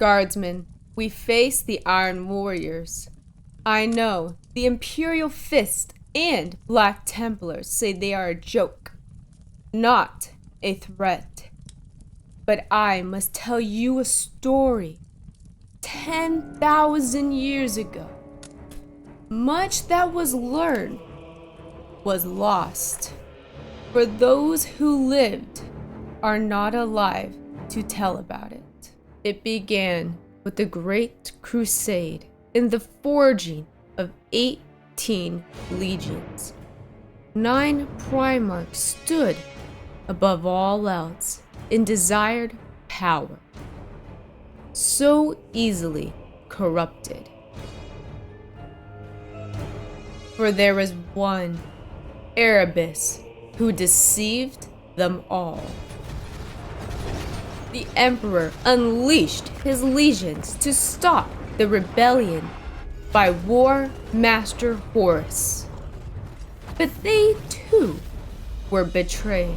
Guardsmen, we face the Iron Warriors. I know the Imperial Fist and Black Templars say they are a joke, not a threat. But I must tell you a story. 10,000 years ago, much that was learned was lost. For those who lived are not alive to tell about it. It began with the Great Crusade and the forging of 18 legions. 9 Primarchs stood above all else and desired power, so easily corrupted. For there was one, Erebus, who deceived them all. The Emperor unleashed his legions to stop the rebellion by War Master Horus. But they too were betrayed.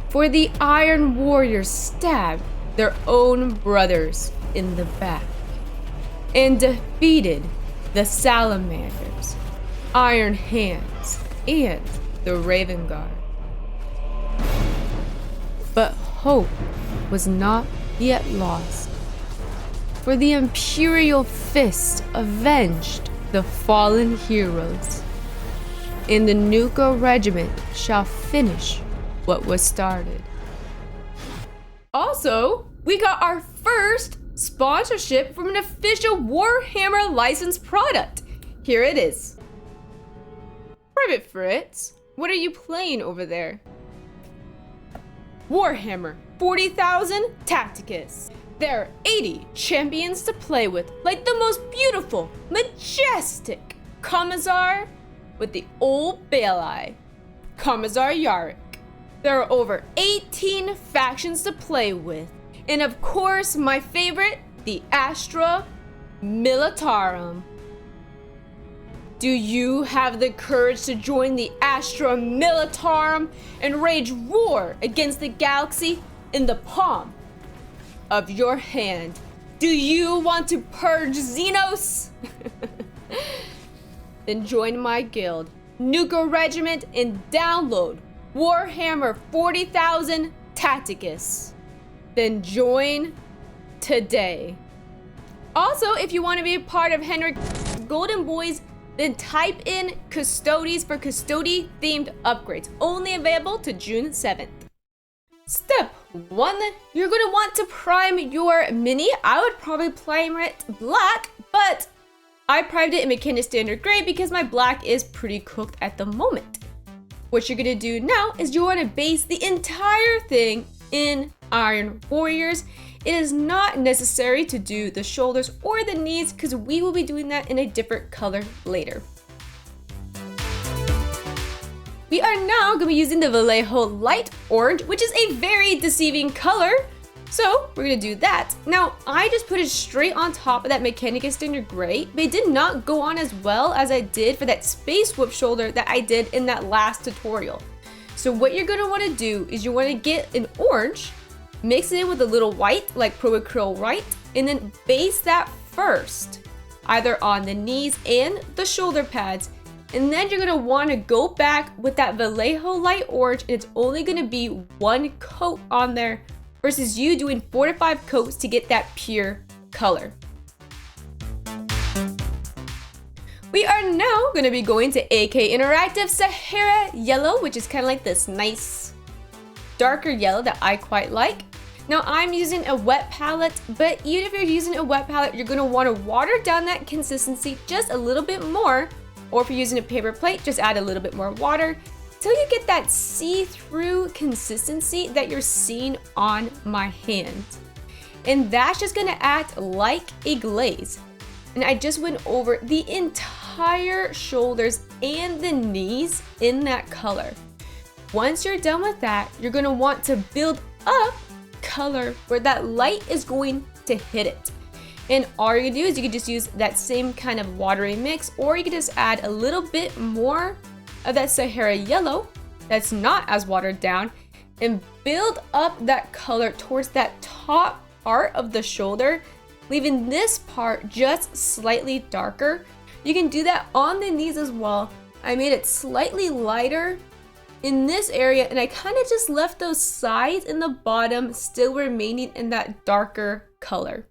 For the Iron Warriors stabbed their own brothers in the back and defeated the Salamanders, Iron Hands, and the Raven Guard. But hope was not yet lost, for the Imperial Fist avenged the fallen heroes, and the Nuka regiment shall finish what was started. Also, we got our first sponsorship from an official Warhammer licensed product. Here it is. Private Fritz, what are you playing over there? Warhammer 40,000 Tacticus. There are 80 champions to play with, like the most beautiful, majestic Commissar with the old Baelai, Commissar Yarick. There are over 18 factions to play with, and of course my favorite, the Astra Militarum. Do you have the courage to join the Astra Militarum and wage war against the galaxy in the palm of your hand? Do you want to purge Xenos? Then join my guild, Nuka Regiment, and download Warhammer 40,000 Tacticus. Then join today. Also, if you want to be a part of Henrik Golden Boys, then type in Custodes for Custody themed upgrades, only available to June 7th. Step 1, you're going to want to prime your mini. I would probably prime it black, but I primed it in MKII Standard Gray because my black is pretty cooked at the moment. What you're going to do now is you want to base the entire thing in Iron Warriors. It is not necessary to do the shoulders or the knees because we will be doing that in a different color later. We are now going to be using the Vallejo Light Orange, which is a very deceiving color. So we're going to do that. Now, I just put it straight on top of that MKII Standard Gray, but it did not go on as well as I did for that Space Whoop shoulder that I did in that last tutorial. So what you're going to want to do is you want to get an orange, mix it in with a little white, like Pro Acryl White, and then base that first, either on the knees and the shoulder pads. And then you're going to want to go back with that Vallejo Light Orange, and it's only going to be one coat on there versus you doing 4 to 5 coats to get that pure color. We are now going to be going to AK Interactive Sahara Yellow, which is kind of like this nice darker yellow that I quite like. Now I'm using a wet palette, but even if you're using a wet palette, you're going to want to water down that consistency just a little bit more, or if you're using a paper plate, just add a little bit more water till you get that see-through consistency that you're seeing on my hand. And that's just going to act like a glaze. And I just went over the entire shoulders and the knees in that color. Once you're done with that, you're going to want to build up color where that light is going to hit it. And all you're gonna do is you can just use that same kind of watery mix, or you can just add a little bit more of that Sahara yellow that's not as watered down and build up that color towards that top part of the shoulder, leaving this part just slightly darker. You can do that on the knees as well. I made it slightly lighter in this area, and I kind of just left those sides and the bottom still remaining in that darker color.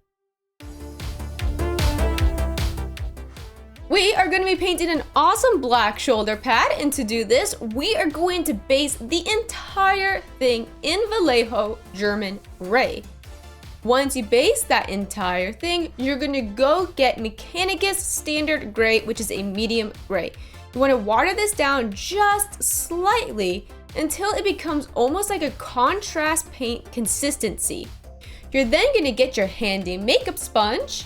We are going to be painting an awesome black shoulder pad, and to do this, we are going to base the entire thing in Vallejo German gray. Once you base that entire thing, you're going to go get Mechanicus standard gray, which is a medium gray. You want to water this down just slightly until it becomes almost like a contrast paint consistency. You're then going to get your handy makeup sponge,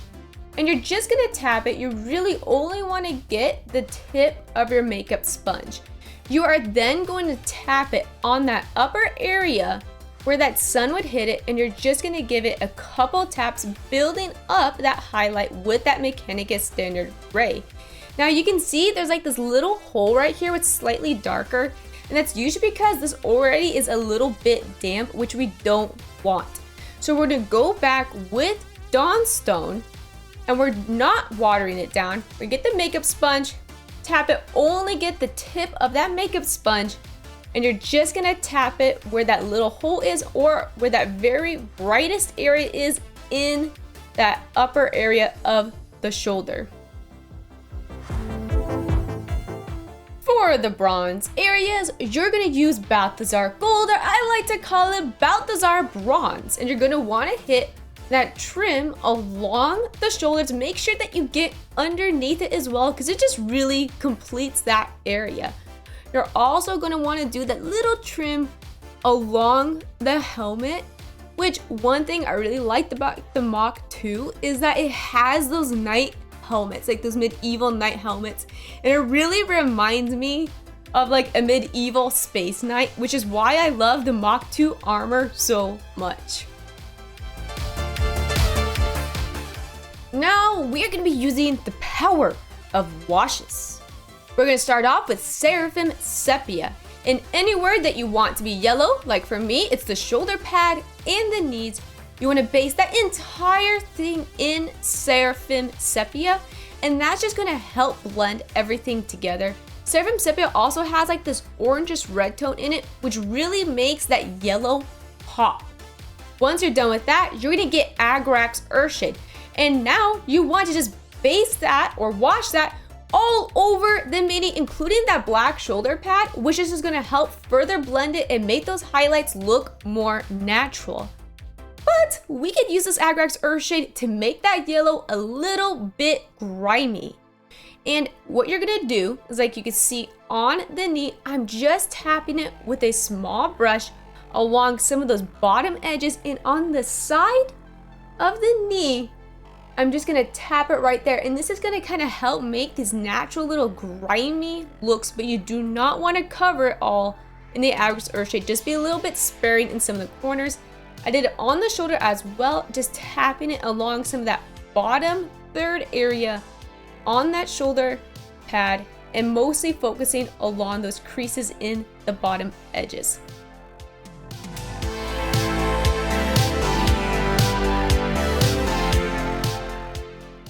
and you're just going to tap it. You really only want to get the tip of your makeup sponge. You are then going to tap it on that upper area where that sun would hit it, and you're just going to give it a couple taps, building up that highlight with that Mechanicus standard gray. Now you can see there's like this little hole right here with slightly darker, and that's usually because this already is a little bit damp, which we don't want. So we're going to go back with Dawnstone, and we're not watering it down. We get the makeup sponge, tap it, only get the tip of that makeup sponge, and you're just gonna tap it where that little hole is, or where that very brightest area is in that upper area of the shoulder. For the bronze areas, you're gonna use Balthazar Gold, or I like to call it Balthazar Bronze, and you're gonna wanna hit that trim along the shoulders. Make sure that you get underneath it as well, because it just really completes that area. You're also going to want to do that little trim along the helmet, which one thing I really liked about the MKII is that it has those knight helmets, like those medieval knight helmets, and it really reminds me of like a medieval space knight, which is why I love the MKII armor so much. Now we are going to be using the power of washes. We're going to start off with Seraphim Sepia. And anywhere that you want to be yellow, like for me, it's the shoulder pad and the knees. You want to base that entire thing in Seraphim Sepia, and that's just going to help blend everything together. Seraphim Sepia also has like this orangish red tone in it, which really makes that yellow pop. Once you're done with that, you're going to get Agrax Earthshade. And now you want to just base that or wash that all over the mini, including that black shoulder pad, which is just going to help further blend it and make those highlights look more natural. But we could use this Agrax Earthshade to make that yellow a little bit grimy. And what you're going to do is, like you can see on the knee, I'm just tapping it with a small brush along some of those bottom edges, and on the side of the knee, I'm just gonna tap it right there, and this is gonna kind of help make these natural little grimy looks, but you do not want to cover it all in the Agrax Earthshade. Just be a little bit sparing in some of the corners. I did it on the shoulder as well, just tapping it along some of that bottom third area on that shoulder pad, and mostly focusing along those creases in the bottom edges.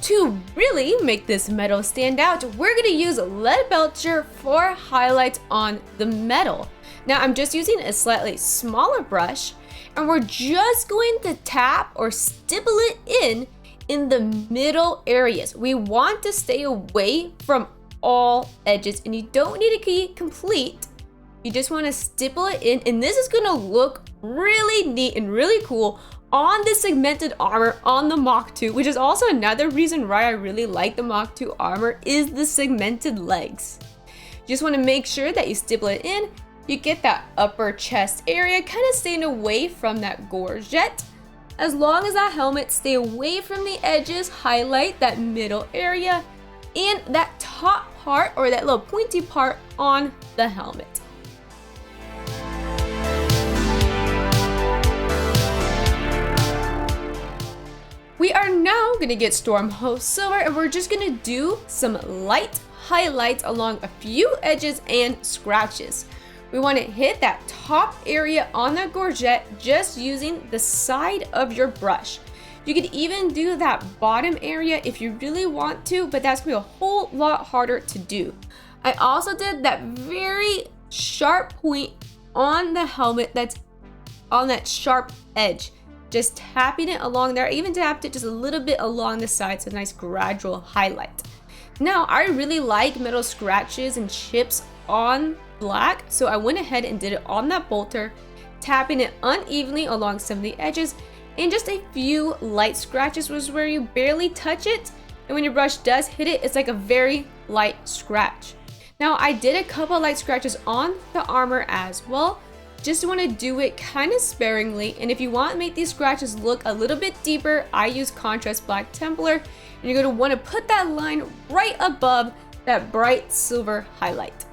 To really make this medal stand out, we're going to use Leadbelcher for highlights on the medal. Now I'm just using a slightly smaller brush, and we're just going to tap or stipple it in the middle areas. We want to stay away from all edges, and you don't need to be complete. You just want to stipple it in, and this is going to look really neat and really cool on the segmented armor on the MKII, which is also another reason why I really like the MKII armor, is the segmented legs. You just want to make sure that you stipple it in. You get that upper chest area, kind of staying away from that gorget. As long as that helmet stay away from the edges, highlight that middle area and that top part, or that little pointy part on the helmet. We are now going to get Stormhost Silver, and we're just going to do some light highlights along a few edges and scratches. We want to hit that top area on the gorget just using the side of your brush. You could even do that bottom area if you really want to, but that's gonna be a whole lot harder to do. I also did that very sharp point on the helmet that's on that sharp edge. Just tapping it along there. I even tapped it just a little bit along the side, so a nice gradual highlight. Now, I really like metal scratches and chips on black, so I went ahead and did it on that bolter, tapping it unevenly along some of the edges, and just a few light scratches was where you barely touch it, and when your brush does hit it, it's like a very light scratch. Now, I did a couple light scratches on the armor as well. Just want to do it kind of sparingly, and if you want to make these scratches look a little bit deeper, I use contrast black Templar, and you're going to want to put that line right above that bright silver highlight.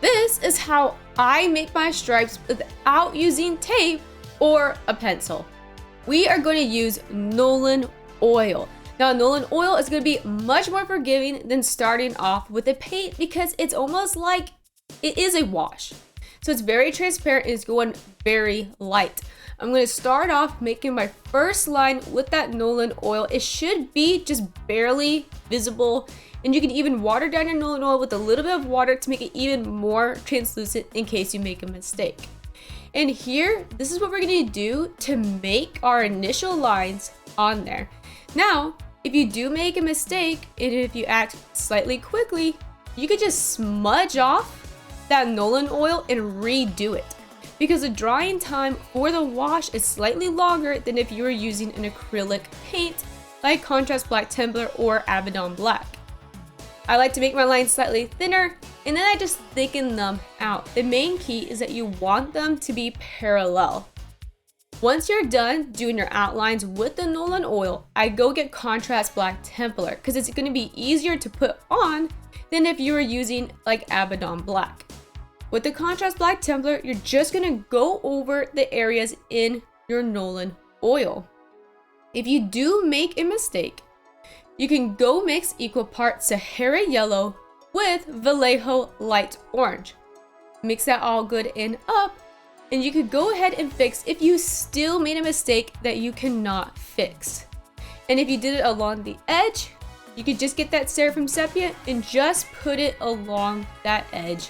This is how I make my stripes without using tape or a pencil. We are going to use Nuln Oil. Now, Nuln Oil is going to be much more forgiving than starting off with a paint because it's almost like it is a wash. So it's very transparent and it's going very light. I'm going to start off making my first line with that Nuln Oil. It should be just barely visible, and you can even water down your Nuln Oil with a little bit of water to make it even more translucent in case you make a mistake. And here, this is what we're going to do to make our initial lines on there. Now, if you do make a mistake, and if you act slightly quickly, you could just smudge off that Nuln Oil and redo it, because the drying time for the wash is slightly longer than if you were using an acrylic paint like Contrast Black Templar or Abaddon Black. I like to make my lines slightly thinner, and then I just thicken them out. The main key is that you want them to be parallel. Once you're done doing your outlines with the Nuln Oil, I go get Contrast Black Templar because it's going to be easier to put on than if you were using like Abaddon Black. With the Contrast Black Templar, you're just going to go over the areas in your Nuln Oil. If you do make a mistake, you can go mix equal parts Sahara Yellow with Vallejo Light Orange. Mix that all good and up, and you could go ahead and fix if you still made a mistake that you cannot fix. And if you did it along the edge, you could just get that Seraphim Sepia and just put it along that edge,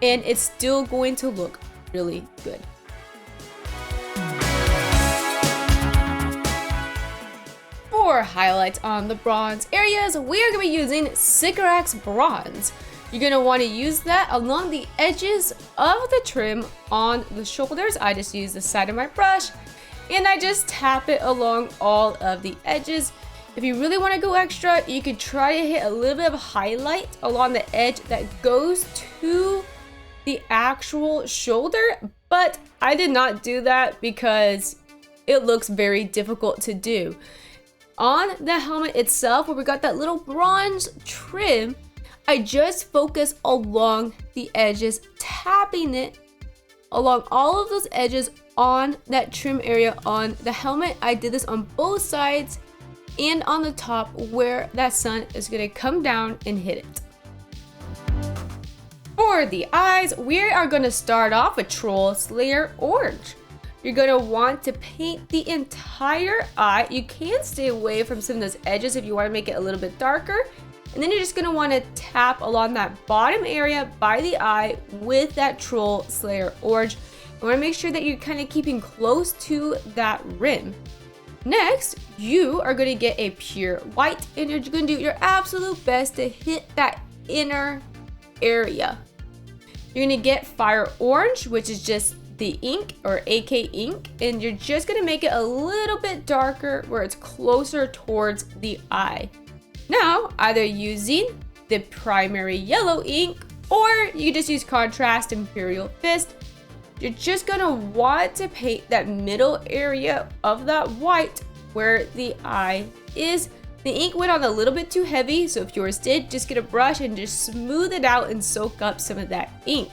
and it's still going to look really good. For highlights on the bronze areas, we are going to be using Sycorax Bronze. You're going to want to use that along the edges of the trim on the shoulders. I just use the side of my brush and I just tap it along all of the edges. If you really want to go extra, you could try to hit a little bit of highlight along the edge that goes to the actual shoulder, but I did not do that because it looks very difficult to do. On the helmet itself, where we got that little bronze trim, I just focus along the edges, tapping it along all of those edges on that trim area on the helmet. I did this on both sides and on the top where that sun is going to come down and hit it. For the eyes, we are going to start off with Troll Slayer Orange. You're going to want to paint the entire eye. You can stay away from some of those edges if you want to make it a little bit darker. And then you're just going to want to tap along that bottom area by the eye with that Troll Slayer Orange. You want to make sure that you're kind of keeping close to that rim. Next, you are going to get a pure white, and you're going to do your absolute best to hit that inner area. You're going to get Fire Orange, which is just the ink or AK ink, and you're just going to make it a little bit darker where it's closer towards the eye. Now, either using the primary yellow ink or you just use Contrast Imperial Fist, you're just going to want to paint that middle area of that white where the eye is. The ink went on a little bit too heavy, so if yours did, just get a brush and just smooth it out and soak up some of that ink.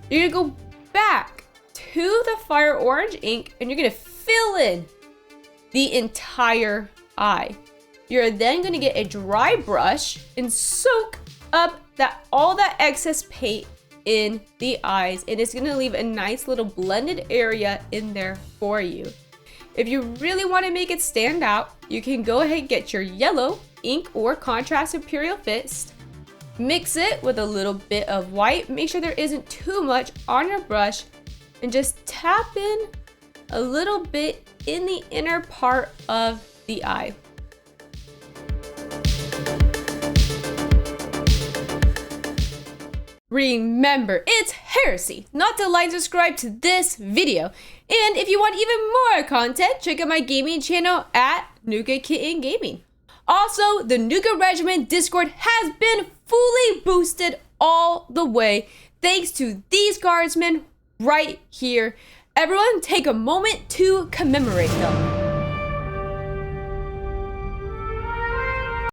You're going to go back to the Fire Orange ink and you're going to fill in the entire eye. You're then going to get a dry brush and soak up all that excess paint in the eyes, and it's gonna leave a nice little blended area in there for you. If you really want to make it stand out, you can go ahead and get your yellow ink or contrast Imperial Fist, mix it with a little bit of white, make sure there isn't too much on your brush, and just tap in a little bit in the inner part of the eye. Remember, it's heresy not to like and subscribe to this video. And if you want even more content, check out my gaming channel at Nuka, Kitten Gaming. Also, the Nuka Regiment Discord has been fully boosted all the way thanks to these guardsmen right here. Everyone take a moment to commemorate them.